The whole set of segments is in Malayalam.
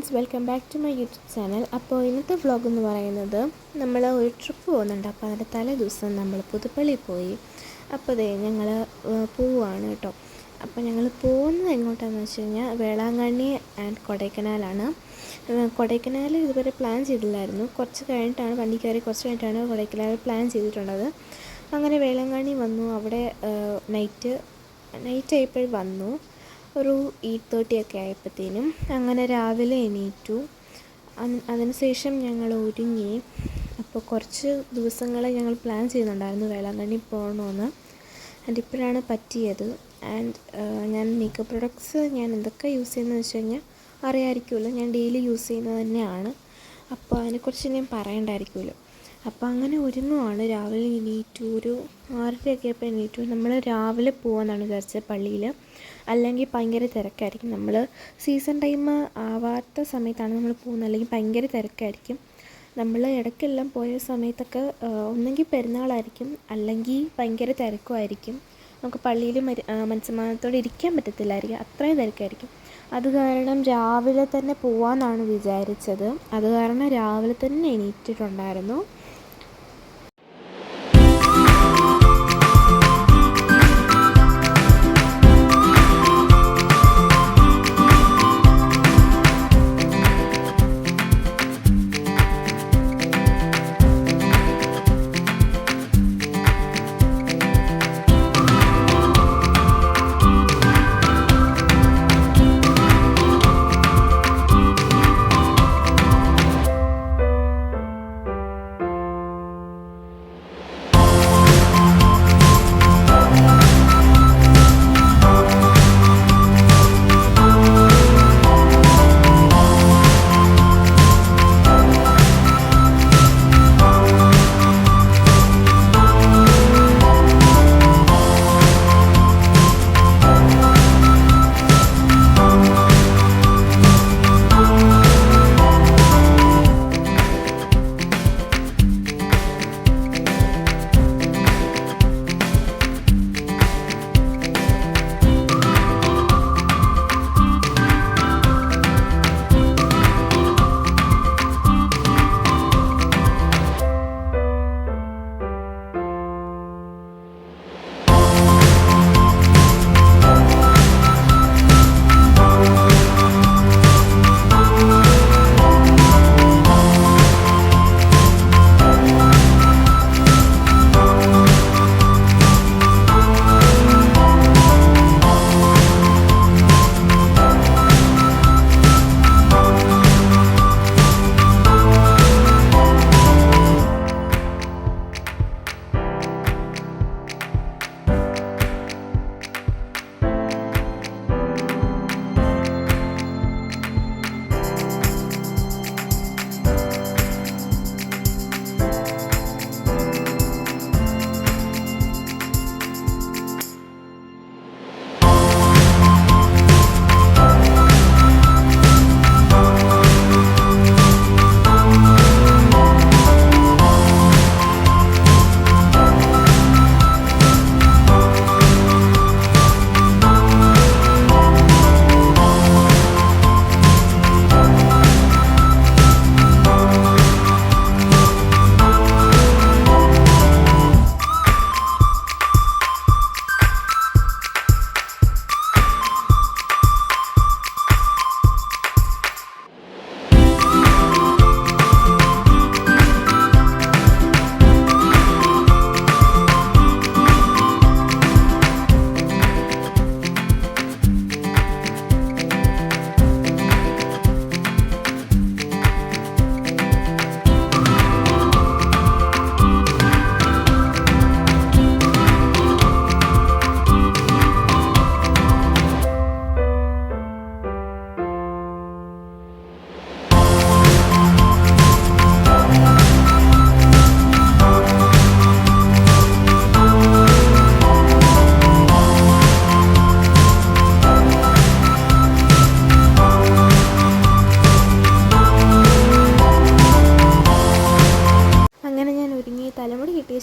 Friends, welcome back to my YouTube channel. അപ്പോൾ ഇന്നത്തെ വ്ളോഗ് എന്ന് പറയുന്നത് നമ്മൾ ഒരു ട്രിപ്പ് പോകുന്നുണ്ട്. അപ്പോൾ അതിൻ്റെ തലേ ദിവസം നമ്മൾ പുതുപ്പള്ളി പോയി. അപ്പോൾ ഞങ്ങൾ പോവുകയാണ് കേട്ടോ. അപ്പോൾ ഞങ്ങൾ പോകുന്നത് എങ്ങോട്ടാണെന്ന് വെച്ച് കഴിഞ്ഞാൽ വേളാങ്കണ്ണി ആൻഡ് കൊടൈക്കനാലാണ്. കൊടൈക്കനാൽ ഇതുവരെ പ്ലാൻ ചെയ്തില്ലായിരുന്നു. കുറച്ച് കഴിഞ്ഞിട്ടാണ് വണ്ടി കയറി കുറച്ച് കഴിഞ്ഞിട്ടാണ് കൊടൈക്കനാൽ പ്ലാൻ ചെയ്തിട്ടുള്ളത്. അങ്ങനെ വേളാങ്കണ്ണി വന്നു. അവിടെ നൈറ്റ് ആയപ്പോൾ വന്നു. ഒരു 8:30 ഒക്കെ ആയപ്പോഴത്തേനും അങ്ങനെ രാവിലെ എണീറ്റു. അതിനുശേഷം ഞങ്ങൾ ഒരുങ്ങി. അപ്പോൾ കുറച്ച് ദിവസങ്ങളെ ഞങ്ങൾ പ്ലാൻ ചെയ്യുന്നുണ്ടായിരുന്നു വേളാങ്കണ്ണി പോകണമെന്ന്. ആൻഡ് ഇപ്പോഴാണ് പറ്റിയത്. ആൻഡ് ഞാൻ മേക്കപ്പ് പ്രൊഡക്ട്സ് ഞാൻ എന്തൊക്കെ യൂസ് ചെയ്യുന്നതെന്ന് വെച്ച് കഴിഞ്ഞാൽ അറിയാമായിരിക്കുമല്ലോ. ഞാൻ ഡെയിലി യൂസ് ചെയ്യുന്നത് തന്നെയാണ്. അപ്പോൾ അതിനെക്കുറിച്ച് ഞാൻ പറയണ്ടായിരിക്കുമല്ലോ. അപ്പോൾ അങ്ങനെ ഒരുങ്ങുവാണ്. രാവിലെ എണീറ്റു. ഒരു 6:30 ആയപ്പോൾ എണീറ്റു. നമ്മൾ രാവിലെ പോകാമെന്നാണ് വിചാരിച്ചത് പള്ളിയിൽ. അല്ലെങ്കിൽ ഭയങ്കര തിരക്കായിരിക്കും. നമ്മൾ സീസൺ ടൈം ആവാത്ത സമയത്താണ് നമ്മൾ പോകുന്നത്. അല്ലെങ്കിൽ ഭയങ്കര തിരക്കായിരിക്കും. നമ്മൾ ഇടയ്ക്കെല്ലാം പോയ സമയത്തൊക്കെ ഒന്നെങ്കിൽ പെരുന്നാളായിരിക്കും, അല്ലെങ്കിൽ ഭയങ്കര തിരക്കുമായിരിക്കും. നമുക്ക് പള്ളിയിൽ മനസ്സമാധാനത്തോടെ ഇരിക്കാൻ പറ്റത്തില്ലായിരിക്കും, അത്രയും തിരക്കായിരിക്കും. അത് കാരണം രാവിലെ തന്നെ പോകാമെന്നാണ് വിചാരിച്ചത്. അത് കാരണം രാവിലെ തന്നെ എണീറ്റിട്ടുണ്ടായിരുന്നു.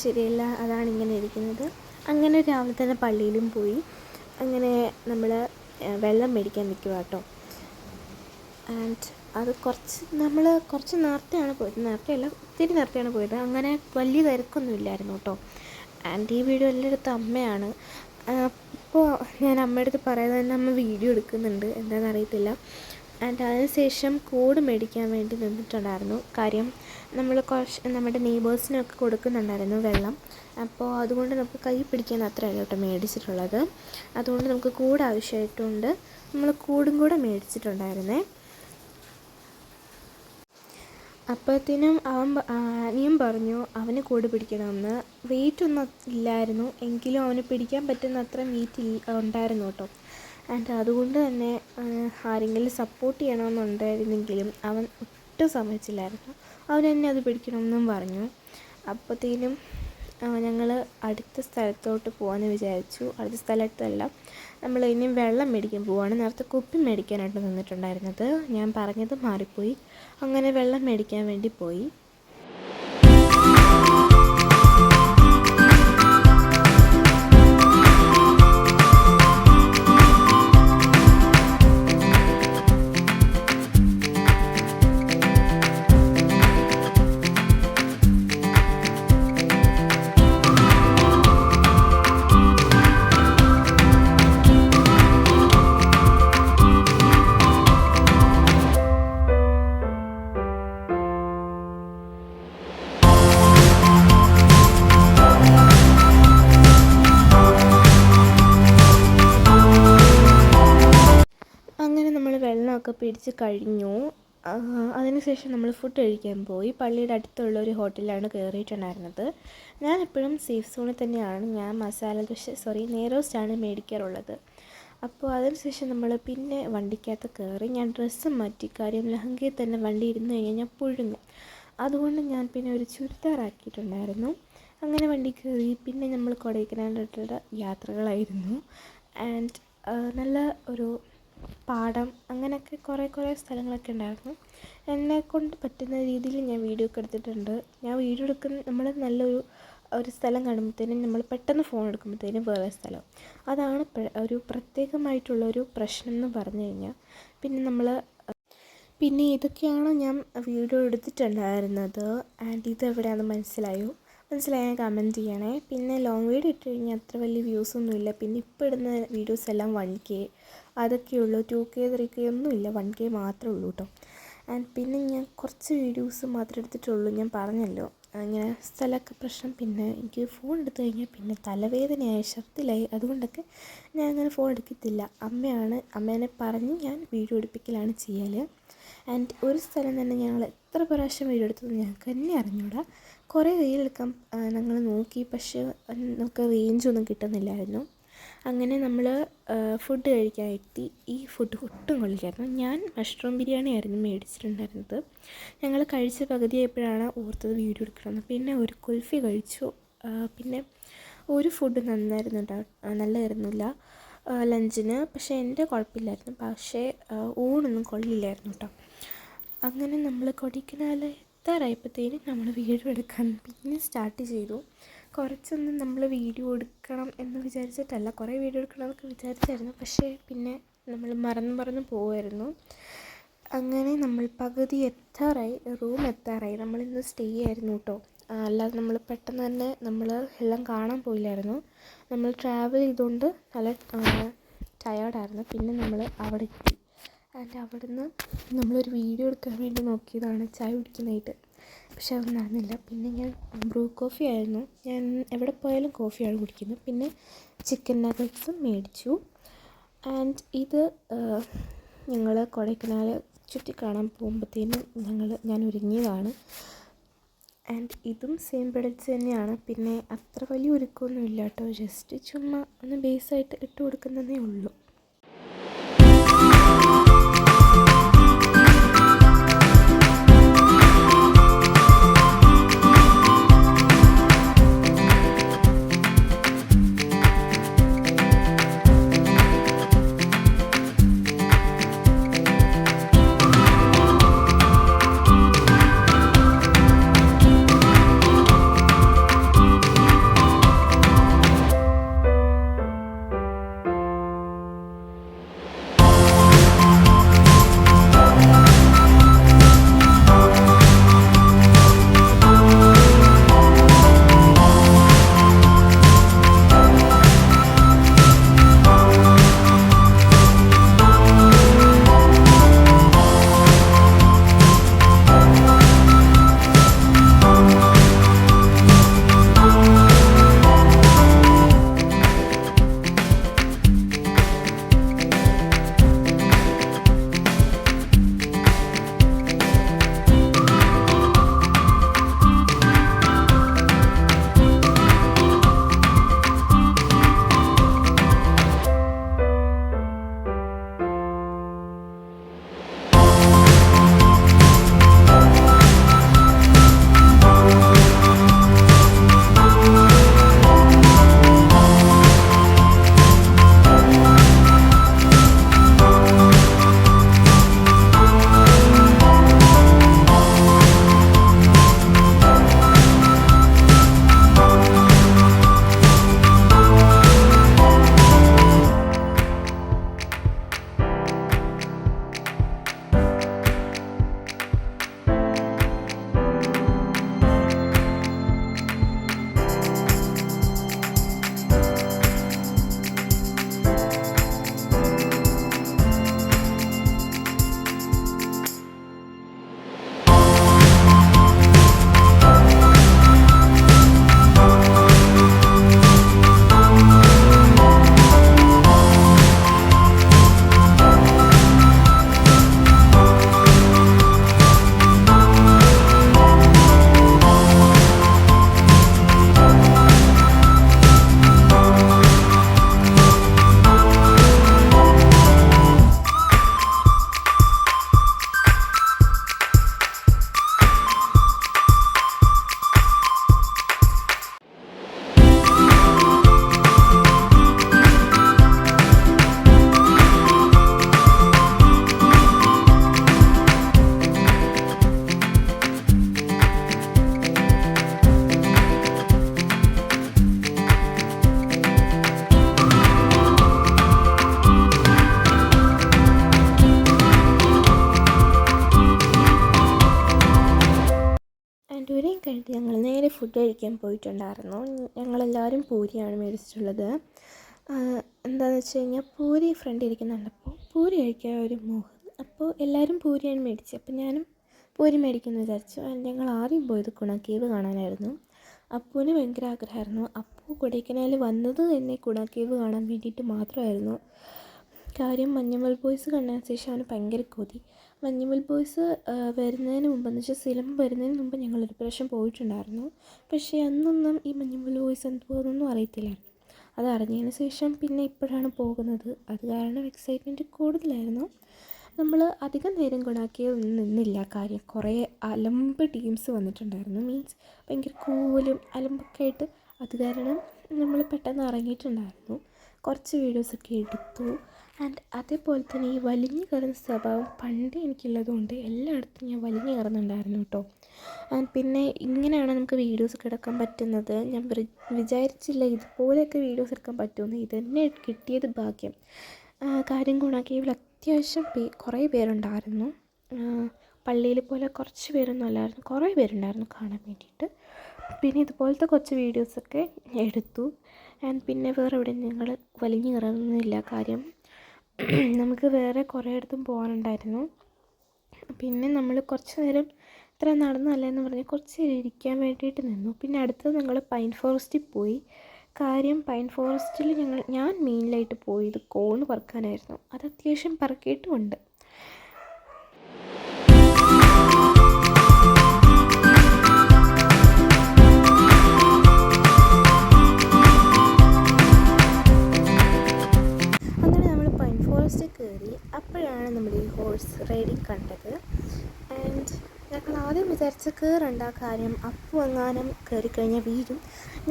ശരിയല്ല, അതാണ് ഇങ്ങനെ ഇരിക്കുന്നത്. അങ്ങനെ രാവിലെ തന്നെ പള്ളിയിലും പോയി. അങ്ങനെ നമ്മൾ വെള്ളം മേടിക്കാൻ നിൽക്കുക കേട്ടോ. ആൻഡ് അത് കുറച്ച് നേരത്തെയാണ് പോയത്, നേരത്തെയല്ല ഒത്തിരി നേരത്തെയാണ് പോയത്. അങ്ങനെ വലിയ തിരക്കൊന്നും ഇല്ലായിരുന്നു കേട്ടോ. ആൻഡ് ഈ വീഡിയോ എല്ലായിടത്തും അമ്മയാണ്. ഇപ്പോൾ ഞാൻ അമ്മയുടെ അടുത്ത് പറയാതെ തന്നെ അമ്മ വീഡിയോ എടുക്കുന്നുണ്ട്, എന്താണെന്ന് അറിയത്തില്ല. ആൻഡ് അതിനുശേഷം കൂട് മേടിക്കാൻ വേണ്ടി നിന്നിട്ടുണ്ടായിരുന്നു. കാര്യം നമ്മൾ നമ്മുടെ നെയ്ബേഴ്സിനൊക്കെ കൊടുക്കുന്നുണ്ടായിരുന്നു വെള്ളം. അപ്പോൾ അതുകൊണ്ട് നമുക്ക് കൈ പിടിക്കാൻ അത്രയല്ല കേട്ടോ മേടിച്ചിട്ടുള്ളത്. അതുകൊണ്ട് നമുക്ക് കൂട് ആവശ്യമായിട്ടുണ്ട്. നമ്മൾ കൂടും കൂടെ മേടിച്ചിട്ടുണ്ടായിരുന്നേ. അപ്പോഴത്തേനും അനിയൻ പറഞ്ഞു അവന് കൂട് പിടിക്കണമെന്ന്. വെയിറ്റൊന്നും ഇല്ലായിരുന്നു, എങ്കിലും അവന് പിടിക്കാൻ പറ്റുന്ന അത്ര വെയിറ്റ് ഉണ്ടായിരുന്നു കേട്ടോ. ആൻഡ് അതുകൊണ്ട് തന്നെ ആരെങ്കിലും സപ്പോർട്ട് ചെയ്യണമെന്നുണ്ടായിരുന്നെങ്കിലും അവൻ ഒട്ടും സമ്മതിച്ചില്ലായിരുന്നു. അവൻ തന്നെ അത് പിടിക്കണമെന്നും പറഞ്ഞു. അപ്പോഴത്തേനും ഞങ്ങൾ അടുത്ത സ്ഥലത്തോട്ട് പോകാമെന്ന് വിചാരിച്ചു. അടുത്ത സ്ഥലത്തല്ല, നമ്മൾ ഇനി വെള്ളം മേടിക്കാൻ പോവുകയാണ്. നേരത്തെ കുപ്പി മേടിക്കാനായിട്ട് നിന്നിട്ടുണ്ടായിരുന്നത്, ഞാൻ പറഞ്ഞത് മാറിപ്പോയി. അങ്ങനെ വെള്ളം മേടിക്കാൻ വേണ്ടി പോയി. അങ്ങനെ നമ്മൾ വെള്ളമൊക്കെ പിടിച്ച് കഴിഞ്ഞു. അതിനുശേഷം നമ്മൾ ഫുഡ് കഴിക്കാൻ പോയി. പള്ളിയുടെ അടുത്തുള്ള ഒരു ഹോട്ടലിലാണ് കയറിയിട്ടുണ്ടായിരുന്നത്. ഞാൻ എപ്പോഴും സേഫ് സോണിൽ തന്നെയാണ്. ഞാൻ നെയ്റോസ്റ്റാണ് മേടിക്കാറുള്ളത്. അപ്പോൾ അതിനുശേഷം നമ്മൾ പിന്നെ വണ്ടിക്കകത്ത് കയറി. ഞാൻ ഡ്രസ്സ് മാറ്റി, കാര്യം ലഹങ്കയിൽ തന്നെ വണ്ടി ഇരുന്ന് കഴിഞ്ഞാൽ ഞാൻ പുഴുങ്ങും. അതുകൊണ്ട് ഞാൻ പിന്നെ ഒരു ചുരിദാറാക്കിയിട്ടുണ്ടായിരുന്നു. അങ്ങനെ വണ്ടി കയറി. പിന്നെ നമ്മൾ കൊടൈക്കനാലിലോട്ടുള്ള യാത്രകളായിരുന്നു. ആൻഡ് നല്ല ഒരു പാടം, അങ്ങനെയൊക്കെ കുറേ സ്ഥലങ്ങളൊക്കെ ഉണ്ടായിരുന്നു. എന്നെക്കൊണ്ട് പറ്റുന്ന രീതിയിൽ ഞാൻ വീഡിയോ ഒക്കെ എടുത്തിട്ടുണ്ട്. ഞാൻ വീഡിയോ നമ്മൾ ഒരു സ്ഥലം കാണുമ്പോഴത്തേനും നമ്മൾ പെട്ടെന്ന് ഫോൺ എടുക്കുമ്പോഴത്തേനും വേറെ സ്ഥലം. അതാണ് ഒരു പ്രത്യേകമായിട്ടുള്ളൊരു പ്രശ്നം എന്ന് പറഞ്ഞു കഴിഞ്ഞാൽ. പിന്നെ ഇതൊക്കെയാണ് ഞാൻ വീഡിയോ എടുത്തിട്ടുണ്ടായിരുന്നത്. ആൻഡ് ഇതെവിടെയാണെന്ന് മനസ്സിലായാൽ കമൻറ്റ് ചെയ്യണേ. പിന്നെ ലോങ് വീഡിയോ ഇട്ട് കഴിഞ്ഞാൽ അത്ര വലിയ വ്യൂസൊന്നുമില്ല. പിന്നെ ഇപ്പോൾ ഇടുന്ന വീഡിയോസ് എല്ലാം 1K അതൊക്കെയുള്ളൂ. 2K 3K ഒന്നുമില്ല, 1K മാത്രമേ ഉള്ളൂ കേട്ടോ. ആൻഡ് പിന്നെ ഞാൻ കുറച്ച് വീഡിയോസ് മാത്രമേ എടുത്തിട്ടുള്ളൂ. ഞാൻ പറഞ്ഞല്ലോ ഇങ്ങനെ സ്ഥലമൊക്കെ പ്രശ്നം. പിന്നെ എനിക്ക് ഫോൺ എടുത്തു കഴിഞ്ഞാൽ പിന്നെ തലവേദനയായി, ഛർദ്ദിലായി. അതുകൊണ്ടൊക്കെ ഞാൻ അങ്ങനെ ഫോൺ എടുക്കത്തില്ല. അമ്മേനെ പറഞ്ഞ് ഞാൻ വീഡിയോ എടുപ്പിക്കലാണ് ചെയ്യൽ. ആൻഡ് ഒരു സ്ഥലം തന്നെ ഞങ്ങൾ എത്ര പ്രാവശ്യം വീഡിയോ എടുത്തത് ഞങ്ങൾക്ക് തന്നെ അറിഞ്ഞൂടാ. കുറേ റീലെടുക്കാൻ ഞങ്ങൾ നോക്കി, പക്ഷേ നമുക്ക് റേഞ്ചൊന്നും കിട്ടുന്നില്ലായിരുന്നു. അങ്ങനെ നമ്മൾ ഫുഡ് കഴിക്കാൻ എത്തി. ഈ ഫുഡ് ഒട്ടും കൊള്ളില്ലായിരുന്നു. ഞാൻ മഷ്റൂം ബിരിയാണി ആയിരുന്നു മേടിച്ചിട്ടുണ്ടായിരുന്നത്. ഞങ്ങൾ കഴിച്ച പകുതിയായപ്പോഴാണ് ഓർത്തത് വീഡിയോ എടുക്കണമെന്ന്. പിന്നെ ഒരു കുൽഫി കഴിച്ചു. പിന്നെ ഒരു ഫുഡ് നല്ലതായിരുന്നില്ല ലഞ്ചിന്. പക്ഷേ എൻ്റെ കുഴപ്പമില്ലായിരുന്നു, പക്ഷേ ഊണൊന്നും കൊള്ളില്ലായിരുന്നു കേട്ടോ. അങ്ങനെ നമ്മൾ കൊടൈക്കനാൽ എത്താറായപ്പോഴത്തേനും നമ്മൾ വീഡിയോ എടുക്കാൻ പിന്നെ സ്റ്റാർട്ട് ചെയ്തു. കുറച്ചൊന്നും നമ്മൾ വീഡിയോ എടുക്കണം എന്ന് വിചാരിച്ചിട്ടല്ല, കുറേ വീഡിയോ എടുക്കണമെന്നൊക്കെ വിചാരിച്ചായിരുന്നു. പക്ഷേ പിന്നെ നമ്മൾ മറന്നു പോകുമായിരുന്നു. അങ്ങനെ നമ്മൾ പകുതി റൂം എത്താറായി. നമ്മളിന്ന് സ്റ്റേ ആയിരുന്നു കേട്ടോ. അല്ലാതെ നമ്മൾ പെട്ടെന്ന് തന്നെ എല്ലാം കാണാൻ പോയില്ലായിരുന്നു. നമ്മൾ ട്രാവൽ ചെയ്തുകൊണ്ട് നല്ല ടയേർഡായിരുന്നു. പിന്നെ നമ്മൾ അവിടെ എത്തി. ആൻഡ് അവിടുന്ന് നമ്മളൊരു വീഡിയോ എടുക്കാൻ വേണ്ടി നോക്കിയതാണ് ചായ കുടിക്കുന്നതായിട്ട്. പക്ഷെ അത് നടന്നില്ല. പിന്നെ ഞാൻ ബ്രൂ കോഫി ആയിരുന്നു, ഞാൻ എവിടെ പോയാലും കോഫിയാണ് കുടിക്കുന്നത്. പിന്നെ ചിക്കൻ നഗറ്റ്സും മേടിച്ചു. ആൻഡ് ഇത് ഞങ്ങൾ കൊടൈക്കനാൽ ചുറ്റിക്കാണാൻ പോകുമ്പോഴത്തേനും ഞാൻ ഒരുങ്ങിയതാണ്. ആൻഡ് ഇതും സെയിം പ്രൊഡക്റ്റ്സ് തന്നെയാണ്. പിന്നെ അത്ര വലിയ ഒരുക്കമൊന്നും ഇല്ല കേട്ടോ, ജസ്റ്റ് ചുമ്മാ ഒന്ന് ബേസായിട്ട് ഇട്ട് കൊടുക്കുന്നതേ ഉള്ളൂ. ഞങ്ങൾ നേരെ ഫുഡ് കഴിക്കാൻ പോയിട്ടുണ്ടായിരുന്നു. ഞങ്ങളെല്ലാവരും പൂരിയാണ് മേടിച്ചിട്ടുള്ളത്. എന്താണെന്ന് വെച്ച് കഴിഞ്ഞാൽ പൂരി ഫ്രണ്ട് ഇരിക്കുന്നുണ്ടപ്പോൾ പൂരി കഴിക്കാൻ ഒരു മോഹം. അപ്പോൾ എല്ലാവരും പൂരിയാണ് മേടിച്ചത്. അപ്പോൾ ഞാനും പൂരി മേടിക്കുമെന്ന് വിചാരിച്ചു. ഞങ്ങൾ ആദ്യം പോയത് ഗുണ കേവ് കാണാനായിരുന്നു. അപ്പൂന് ഭയങ്കര ആഗ്രഹമായിരുന്നു. അപ്പു കൊടൈക്കനാൽ വന്നത് തന്നെ ഗുണ കേവ് കാണാൻ വേണ്ടിയിട്ട് മാത്രമായിരുന്നു. കാര്യം മഞ്ഞുമൽ ബോയ്സ് കണ്ടതിന് ശേഷം അവന് ഭയങ്കര കൊതി. മഞ്ഞുമൽ ബോയ്സ് വരുന്നതിന് മുമ്പ് എന്ന് വെച്ചാൽ സിനിമ വരുന്നതിന് മുമ്പ് ഞങ്ങളൊരു പ്രാവശ്യം പോയിട്ടുണ്ടായിരുന്നു. പക്ഷേ അന്നൊന്നും ഈ മഞ്ഞുമൽ ബോയ്സ് എന്തുവാണെന്നൊന്നും അറിയത്തില്ലായിരുന്നു. അത് അറിഞ്ഞതിന് ശേഷം പിന്നെ ഇപ്പോഴാണ് പോകുന്നത്. അത് കാരണം എക്സൈറ്റ്മെൻറ്റ് കൂടുതലായിരുന്നു. നമ്മൾ അധികം നേരം ഗുണാക്കിയൊന്നും നിന്നില്ല. കാര്യം കുറേ അലമ്പ് ടീംസ് വന്നിട്ടുണ്ടായിരുന്നു. മീൻസ് ഭയങ്കര കൂവലും അലമ്പൊക്കെ ആയിട്ട്. അത് കാരണം നമ്മൾ പെട്ടെന്ന് ഇറങ്ങിയിട്ടുണ്ടായിരുന്നു. കുറച്ച് വീഡിയോസൊക്കെ എടുത്തു. ആൻഡ് അതേപോലെ തന്നെ ഈ വലിഞ്ഞു കയറുന്ന സ്വഭാവം പണ്ടേ എനിക്കുള്ളതുകൊണ്ട് എല്ലായിടത്തും ഞാൻ വലിഞ്ഞു കയറുന്നുണ്ടായിരുന്നു കേട്ടോ. ആൻഡ് പിന്നെ ഇങ്ങനെയാണ് നമുക്ക് വീഡിയോസൊക്കെ എടുക്കാൻ പറ്റുന്നത്. ഞാൻ വിചാരിച്ചില്ല ഇതുപോലെയൊക്കെ വീഡിയോസ് എടുക്കാൻ പറ്റുമെന്ന്. ഇതന്നെ കിട്ടിയത് ഭാഗ്യം. കാര്യം ഗുണാക്കേവിൽ അത്യാവശ്യം കുറേ പേരുണ്ടായിരുന്നു. പള്ളിയിൽ പോലെ കുറച്ച് പേരൊന്നും അല്ലായിരുന്നു, കുറേ പേരുണ്ടായിരുന്നു കാണാൻ വേണ്ടിയിട്ട്. പിന്നെ ഇതുപോലത്തെ കുറച്ച് വീഡിയോസൊക്കെ എടുത്തു. ആൻഡ് പിന്നെ വേറെ എവിടെ ഞങ്ങൾ വലിഞ്ഞു കയറുന്നില്ല. കാര്യം നമുക്ക് വേറെ കുറേ ഇടത്തും പോകാനുണ്ടായിരുന്നു. പിന്നെ നമ്മൾ കുറച്ച് നേരം ഇത്ര നടന്നല്ല എന്ന് പറഞ്ഞ് കുറച്ച് നേരം ഇരിക്കാൻ വേണ്ടിയിട്ട് നിന്നു. പിന്നെ അടുത്തത് ഞങ്ങൾ പൈൻ ഫോറസ്റ്റിൽ പോയി. കാര്യം പൈൻ ഫോറസ്റ്റിൽ ഞാൻ മെയിനായിട്ട് പോയത് കോണ് പറക്കാനായിരുന്നു. അത് അത്യാവശ്യം പറക്കിയിട്ടുമുണ്ട്. അങ്ങനെ നമ്മൾ പൈൻ ഫോറസ്റ്റിൽ കയറി. അപ്പോഴാണ് നമ്മൾ ഈ ഹോഴ്സ് റൈഡിങ് കണ്ടത്. ആൻഡ് ഞങ്ങൾ ആദ്യം വിചാരിച്ച കയറണ്ട, കാര്യം അപ്പു എങ്ങാനും കയറിക്കഴിഞ്ഞാൽ വീഴും.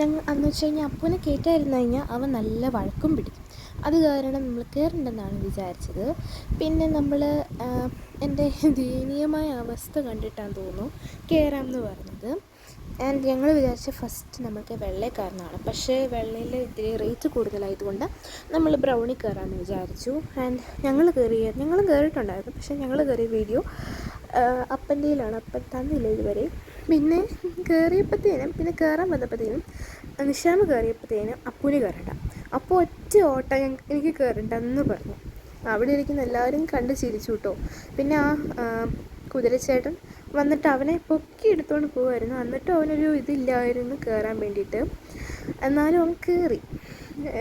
അന്ന് വെച്ച് കഴിഞ്ഞാൽ അപ്പുവിനെ കയറ്റായിരുന്നു കഴിഞ്ഞാൽ അവൻ നല്ല വഴക്കും പിടിക്കും. അത് കാരണം നമ്മൾ കയറണ്ടെന്നാണ് വിചാരിച്ചത്. പിന്നെ നമ്മൾ എൻ്റെ ദയനീയമായ അവസ്ഥ കണ്ടിട്ടാന്ന് തോന്നുന്നു കയറാമെന്ന് പറഞ്ഞത്. ആൻഡ് ഞങ്ങൾ വിചാരിച്ച ഫസ്റ്റ് നമുക്ക് വെള്ളയിൽ കയറുന്നതാണ്. പക്ഷേ വെള്ളയിൽ ഇത്തിരി റേറ്റ് കൂടുതലായതുകൊണ്ട് നമ്മൾ ബ്രൗണിൽ കയറാമെന്ന് വിചാരിച്ചു. ആൻഡ് ഞങ്ങളും കയറിയിട്ടുണ്ടായിരുന്നു. പക്ഷേ ഞങ്ങൾ കയറിയ വീഡിയോ അപ്പൻ്റെയിലാണ്. അപ്പൻ തന്നില്ല ഇതുവരെ. പിന്നെ പിന്നെ കയറാൻ വന്നപ്പോഴത്തേനും നിഷാമ് കയറിയപ്പോഴത്തേനും അപ്പൂന് കയറണ്ട. അപ്പോൾ ഒറ്റ ഓട്ടം എനിക്ക് കയറണ്ടെന്ന് പറഞ്ഞു. അവിടെ ഇരിക്കുന്ന എല്ലാവരും കണ്ട് ചിരിച്ചു കേട്ടോ. പിന്നെ ആ കുതിരച്ചേട്ടൻ വന്നിട്ട് അവനെ പൊക്കി എടുത്തുകൊണ്ട് പോകുമായിരുന്നു. എന്നിട്ടും അവനൊരു ഇതില്ലായിരുന്നു കയറാൻ വേണ്ടിയിട്ട്. എന്നാലും അവൻ കയറി.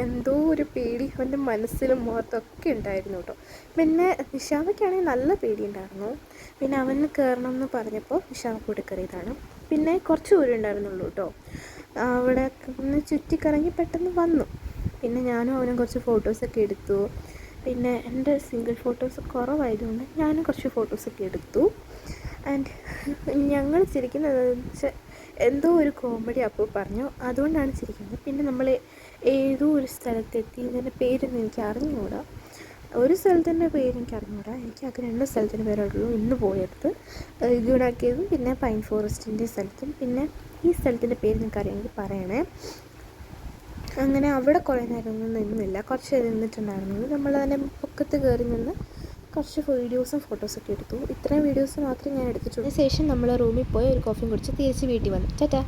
എന്തോ ഒരു പേടി അവൻ്റെ മനസ്സിലും മുഖത്തൊക്കെ ഉണ്ടായിരുന്നു കേട്ടോ. പിന്നെ നിഷാമയ്ക്കാണെങ്കിൽ നല്ല പേടിയുണ്ടായിരുന്നു. പിന്നെ അവന് കയറണം എന്ന് പറഞ്ഞപ്പോൾ നിഷാമ കൂടെ കയറിയതാണ്. പിന്നെ കുറച്ച് ദൂരം ഉണ്ടായിരുന്നുള്ളൂ കേട്ടോ. അവിടെ ഒന്ന് ചുറ്റിക്കറങ്ങി പെട്ടെന്ന് വന്നു. പിന്നെ ഞാനും അവനും കുറച്ച് ഫോട്ടോസൊക്കെ എടുത്തു. പിന്നെ എൻ്റെ സിംഗിൾ ഫോട്ടോസ് കുറവായതുകൊണ്ട് ഞാനും കുറച്ച് ഫോട്ടോസൊക്കെ എടുത്തു. ആൻഡ് ഞങ്ങൾ ചിരിക്കുന്നത് വെച്ചാൽ എന്തോ ഒരു കോമഡി അപ്പോൾ പറഞ്ഞു, അതുകൊണ്ടാണ് ചിരിക്കുന്നത്. പിന്നെ നമ്മൾ ഏതോ ഒരു സ്ഥലത്തെത്തി. ഇതിൻ്റെ പേരൊന്നും എനിക്ക് അറിഞ്ഞുകൂടാ. ഒരു സ്ഥലത്തിൻ്റെ പേര് എനിക്ക് അറിഞ്ഞുകൂടാ. എനിക്ക് ആകെ 2 സ്ഥലത്തിൻ്റെ പേരുള്ളൂ ഇന്ന് പോയത്. ഗുണാക്കേവും പിന്നെ പൈൻ ഫോറസ്റ്റിൻ്റെ സ്ഥലത്തും. പിന്നെ ഈ സ്ഥലത്തിൻ്റെ പേര് നിങ്ങൾക്ക് അറിയാമെങ്കിൽ പറയണേ. അങ്ങനെ അവിടെ കുറേ നേരമൊന്നും നിന്നില്ല. കുറച്ച് നേരം നിന്നിട്ടുണ്ടായിരുന്നു. നമ്മൾ അതിൻ്റെ പൊക്കത്ത് കയറി നിന്ന് കുറച്ച് വീഡിയോസും ഫോട്ടോസൊക്കെ എടുത്തു. ഇത്രയും വീഡിയോസ് മാത്രമേ ഞാൻ എടുത്തിട്ടുള്ളൂ. അതിന് ശേഷം നമ്മൾ റൂമിൽ പോയി ഒരു കോഫിയും കുടിച്ച് തിരിച്ച് വീട്ടിൽ വന്നു. ടാറ്റാ.